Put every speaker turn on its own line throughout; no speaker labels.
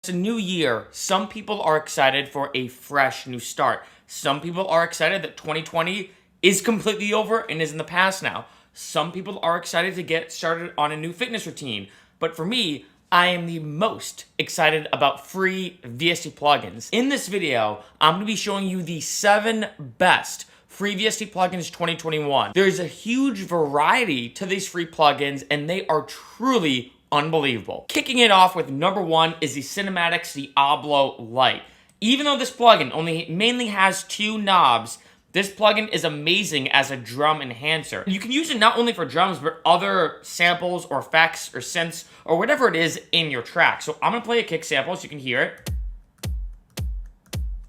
It's a new year. Some people are excited for a fresh new start. Some people are excited that 2020 is completely over and is in the past now. Some people are excited to get started on a new fitness routine. But for me, I am the most excited about free VST plugins. In this video, I'm going to be showing you the 7 best free VST plugins 2021. There's a huge variety to these free plugins and they are truly unbelievable. Kicking it off with number 1 is the Cymatics Diablo Lite. Even though this plugin mainly has 2 knobs, this plugin is amazing as a drum enhancer. You can use it not only for drums, but other samples or effects or synths or whatever it is in your track. So I'm gonna play a kick sample so you can hear it.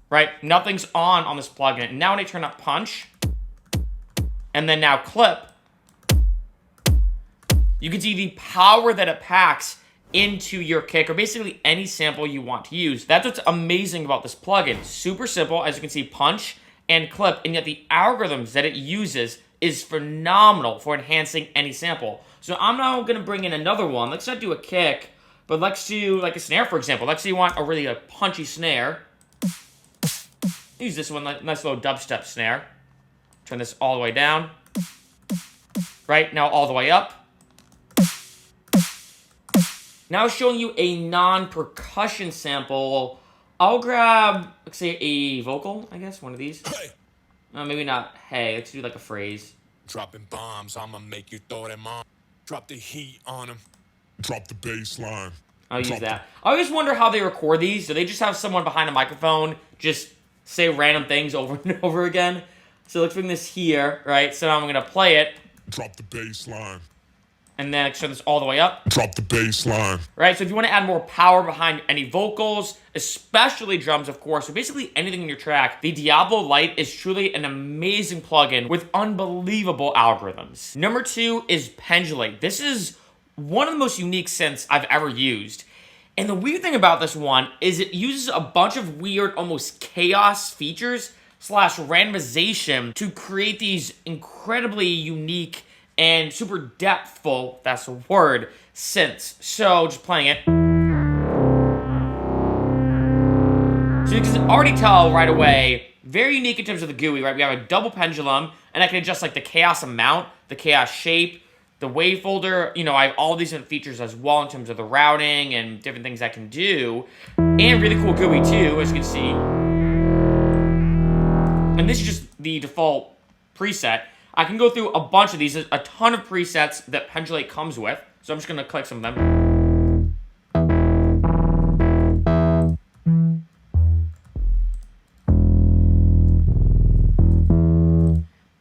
Right, nothing's on this plugin. And now when I turn up punch, and then now clip, you can see the power that it packs into your kick, or basically any sample you want to use. That's what's amazing about this plugin. Super simple, as you can see, punch and clip, and yet the algorithms that it uses is phenomenal for enhancing any sample. So I'm now gonna bring in another one. Let's not do a kick, but let's do like a snare, for example. Let's say you want a really punchy snare. Use this one, nice little dubstep snare. Turn this all the way down. Right, now all the way up. Now showing you a non-percussion sample. I'll grab, let's say, a vocal, I guess, one of these. Hey. Maybe not hey, let's do like a phrase.
Dropping bombs, I'ma make you throw them on. Drop the heat on them. Drop the bass line.
I'll use that. I always wonder how they record these. Do they just have someone behind a microphone just say random things over and over again? So let's bring this here, right? So now I'm gonna play it.
Drop the bass line.
And then turn this all the way up.
Drop the bass line.
Right, so if you want to add more power behind any vocals, especially drums, of course, or basically anything in your track, the Diablo Lite is truly an amazing plugin with unbelievable algorithms. Number 2 is Pendulate. This is one of the most unique synths I've ever used. And the weird thing about this one is it uses a bunch of weird, almost chaos features / randomization to create these incredibly unique and super depthful, that's a word, synths. So, just playing it. So you can already tell right away, very unique in terms of the GUI, right? We have a double pendulum, and I can adjust like the chaos amount, the chaos shape, the wave folder. You know, I have all these different features as well in terms of the routing and different things I can do. And really cool GUI too, as you can see. And this is just the default preset. I can go through a bunch of these. There's a ton of presets that Pendulate comes with. So I'm just going to click some of them.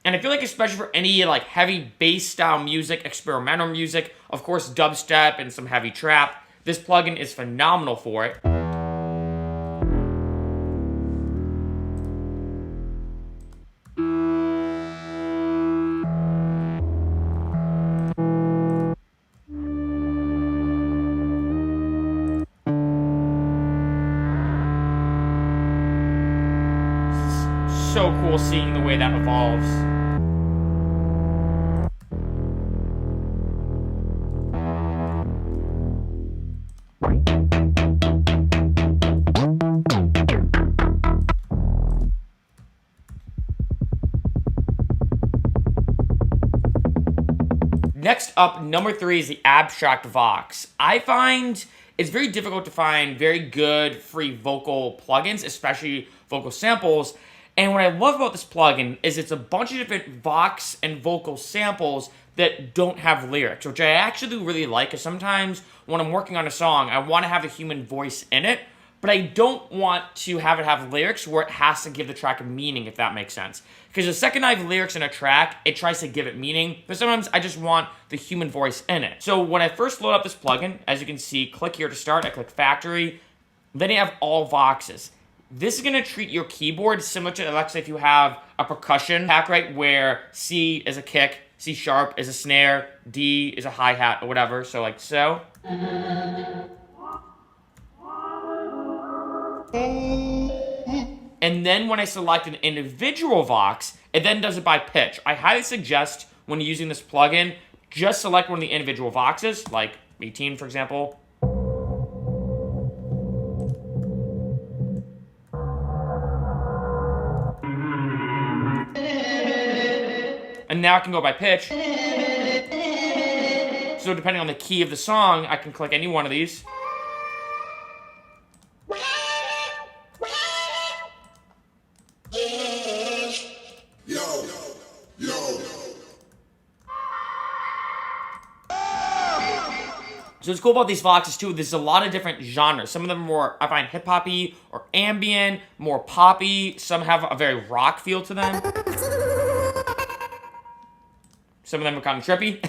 And I feel like especially for any like heavy bass style music, experimental music, of course dubstep and some heavy trap, this plugin is phenomenal for it. So cool seeing the way that evolves. Next up, number 3 is the Abstract Vox. I find it's very difficult to find very good free vocal plugins, especially vocal samples. And what I love about this plugin is it's a bunch of different Vox and vocal samples that don't have lyrics, which I actually really like, because sometimes when I'm working on a song, I want to have a human voice in it, but I don't want to have it have lyrics where it has to give the track a meaning, if that makes sense. Because the second I have lyrics in a track, it tries to give it meaning, but sometimes I just want the human voice in it. So when I first load up this plugin, as you can see, click here to start, I click Factory, then you have all Voxes. This is going to treat your keyboard similar to, let's say, if you have a percussion pack, right, where C is a kick, C sharp is a snare, D is a hi-hat, or whatever, so like so. And then when I select an individual Vox, it then does it by pitch. I highly suggest when using this plugin, just select one of the individual Voxes, like 18, for example. And now I can go by pitch. So depending on the key of the song, I can click any one of these. So what's cool about these Voxes too, there's a lot of different genres. Some of them are more, I find, hip-hoppy or ambient, more poppy. Some have a very rock feel to them. Some of them are kind of trippy.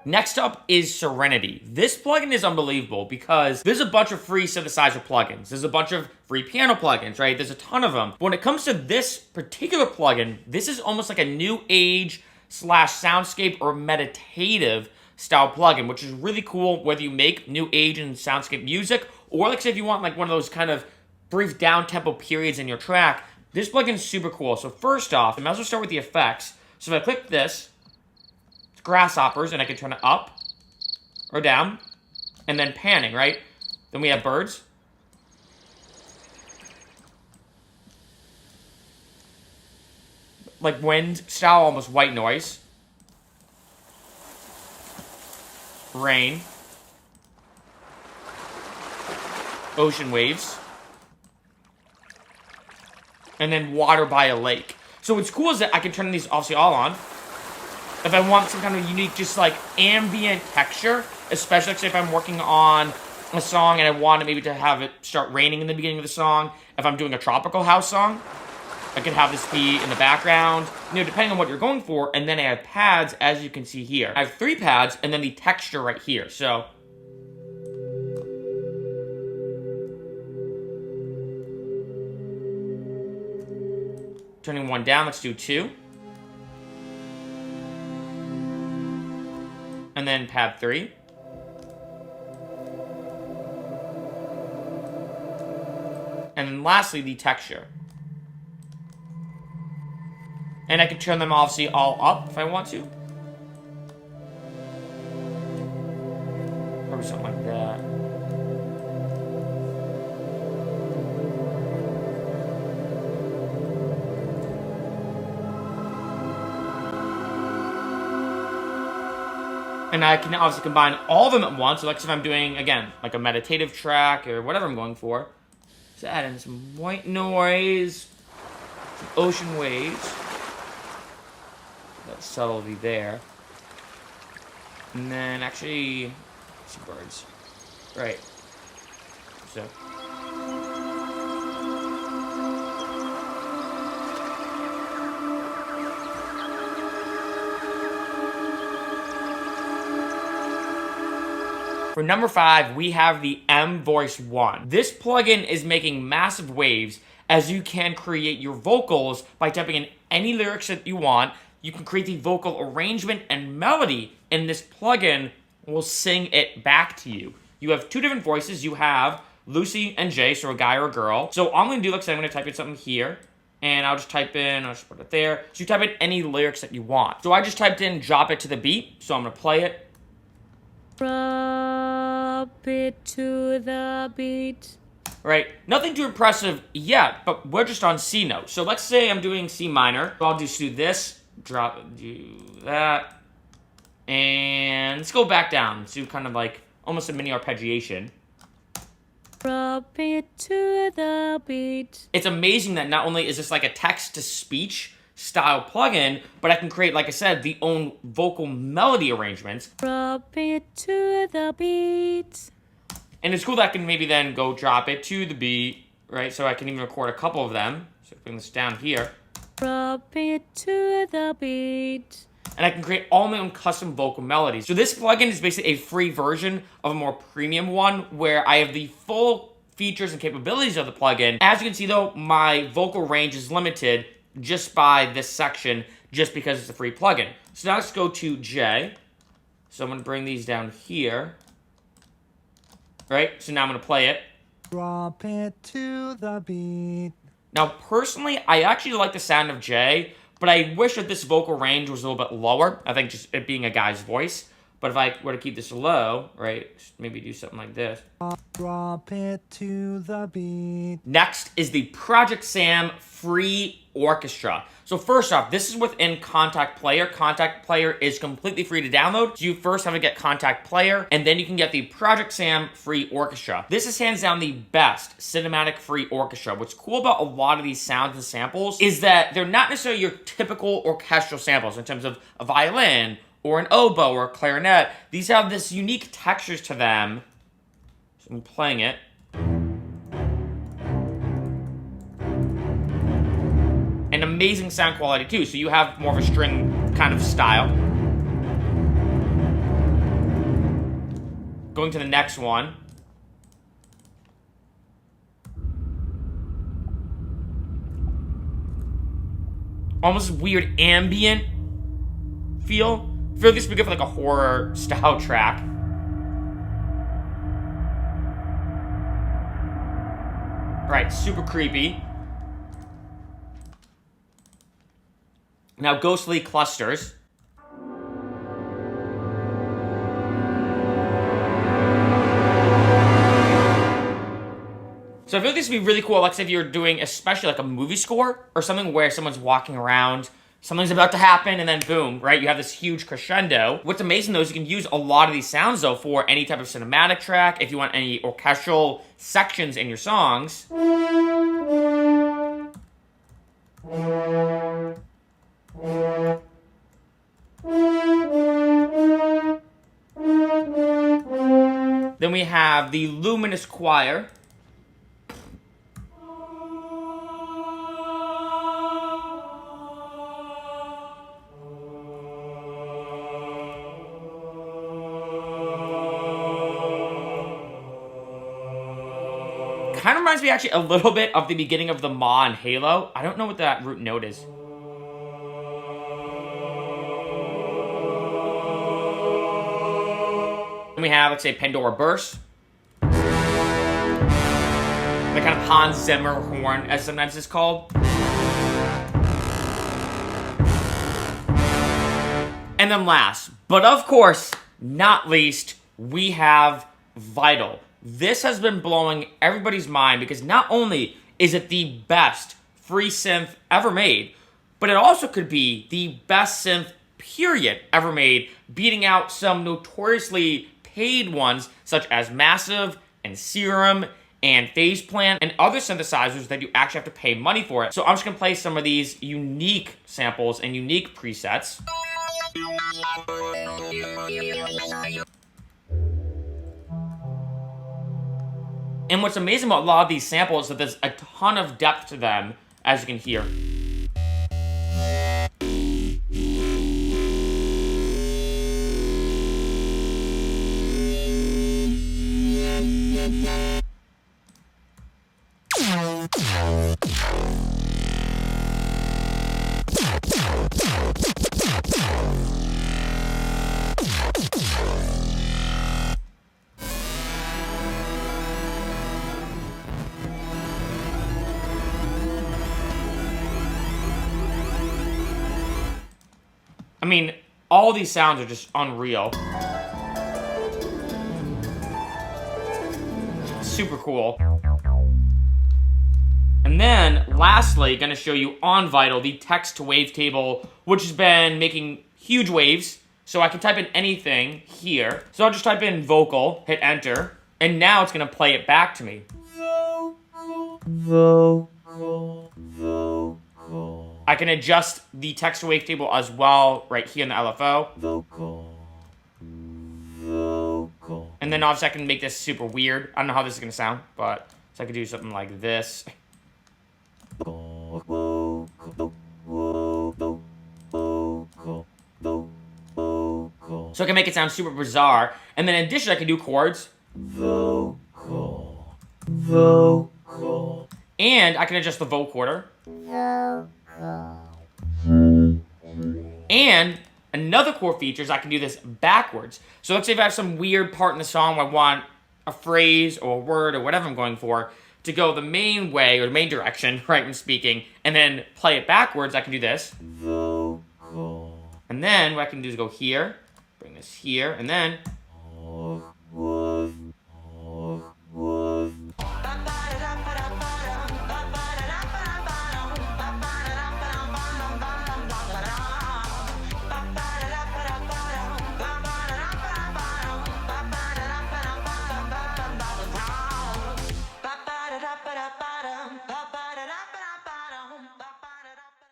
Next up is Serenity. This plugin is unbelievable because there's a bunch of free synthesizer plugins. There's a bunch of free piano plugins, right? There's a ton of them. But when it comes to this particular plugin, this is almost like a new age / soundscape or meditative style plugin, which is really cool whether you make new age and soundscape music, or like say if you want like one of those kind of brief down tempo periods in your track. This plugin is super cool. So first off, I might as well start with the effects. So if I click this, it's grasshoppers, and I can turn it up or down, and then panning, right? Then we have birds. Like wind style, almost white noise. Rain. Ocean waves. And then water by a lake. So what's cool is that I can turn these obviously all on. If I want some kind of unique, just like ambient texture, especially if I'm working on a song and I want maybe to have it start raining in the beginning of the song. If I'm doing a tropical house song, I can have this be in the background, depending on what you're going for. And then I have pads, as you can see here. I have 3 pads, and then the texture right here. So turning 1 down, let's do 2. And then pad 3. And then lastly, the texture. And I can turn them obviously all up if I want to. Probably something like that. And I can obviously combine all of them at once. So like if I'm doing, again, like a meditative track or whatever I'm going for. So add in some white noise, some ocean waves. That subtlety there. And then actually, some birds. Right. So. For number 5, we have the Emvoice One. This plugin is making massive waves as you can create your vocals by typing in any lyrics that you want. You can create the vocal arrangement and melody, and this plugin will sing it back to you. You have 2 different voices. You have Lucy and Jay, so a guy or a girl. So all I'm going to do, like I said, I'm going to type in something here, and I'll just type in, I'll just put it there. So you type in any lyrics that you want. So I just typed in drop it to the beat, so I'm going to play it.
Drop it to the beat.
Right, nothing too impressive yet, but we're just on C note. So let's say I'm doing C minor. So I'll just do this, do that, and let's go back down. So kind of like almost a mini arpeggiation.
Drop it to the beat.
It's amazing that not only is this like a text-to-speech style plugin, but I can create, like I said, the own vocal melody arrangements.
Drop it to the beat.
And it's cool that I can maybe then go drop it to the beat, right? So I can even record a couple of them. So bring this down here.
Drop it to the beat.
And I can create all my own custom vocal melodies. So this plugin is basically a free version of a more premium one where I have the full features and capabilities of the plugin. As you can see though, my vocal range is limited just by this section, just because it's a free plugin. So now let's go to J. So I'm going to bring these down here. Right? So now I'm going to play it.
Drop it to the beat.
Now, personally, I actually like the sound of J, But I wish that this vocal range was a little bit lower. I think just it being a guy's voice. But if I were to keep this low, right, maybe do something like this.
Drop it to the beat.
Next is the ProjectSam free orchestra. So first off, this is within Contact Player. Contact Player is completely free to download. So you first have to get Contact Player, and then you can get the ProjectSam free orchestra. This is hands down the best cinematic free orchestra. What's cool about a lot of these sounds and samples is that they're not necessarily your typical orchestral samples in terms of a violin or an oboe or a clarinet. These have this unique textures to them. So I'm playing it. And amazing sound quality too, so you have more of a string kind of style. Going to the next one. Almost weird ambient feel. I feel like this would be good for like a horror style track. Right, super creepy. Now, ghostly clusters. So I feel like this would be really cool, like if you're doing especially like a movie score or something where someone's walking around, something's about to happen, and then boom, right? You have this huge crescendo. What's amazing though is you can use a lot of these sounds though for any type of cinematic track, if you want any orchestral sections in your songs. Then we have the luminous choir. Kind of reminds me actually a little bit of the beginning of the Ma in Halo. I don't know what that root note is. Then we have, let's say, Pandora Burst. The kind of Hans Zimmer horn, as sometimes it's called. And then last, but of course, not least, we have Vital. This has been blowing everybody's mind because not only is it the best free synth ever made, but it also could be the best synth period ever made, beating out some notoriously paid ones such as Massive and Serum and Phase Plan and other synthesizers that you actually have to pay money for it. So I'm just gonna play some of these unique samples and unique presets. And what's amazing about a lot of these samples is that there's a ton of depth to them, as you can hear. I mean, all these sounds are just unreal. Super cool. And then, lastly, gonna show you on Vital, the text to wavetable, which has been making huge waves. So I can type in anything here. So I'll just type in vocal, hit enter, and now it's gonna play it back to me. I can adjust the text to wavetable as well right here in the LFO. And then obviously I can make this super weird. I don't know how this is gonna sound, but so I could do something like this. So I can make it sound super bizarre. And then in addition I can do chords. And I can adjust the vocoder. And another cool feature is I can do this backwards. So let's say if I have some weird part in the song where I want a phrase or a word or whatever I'm going for, to go the main way, or the main direction, right, when speaking, and then play it backwards, I can do this. Vocal. And then what I can do is go here, bring this here, and then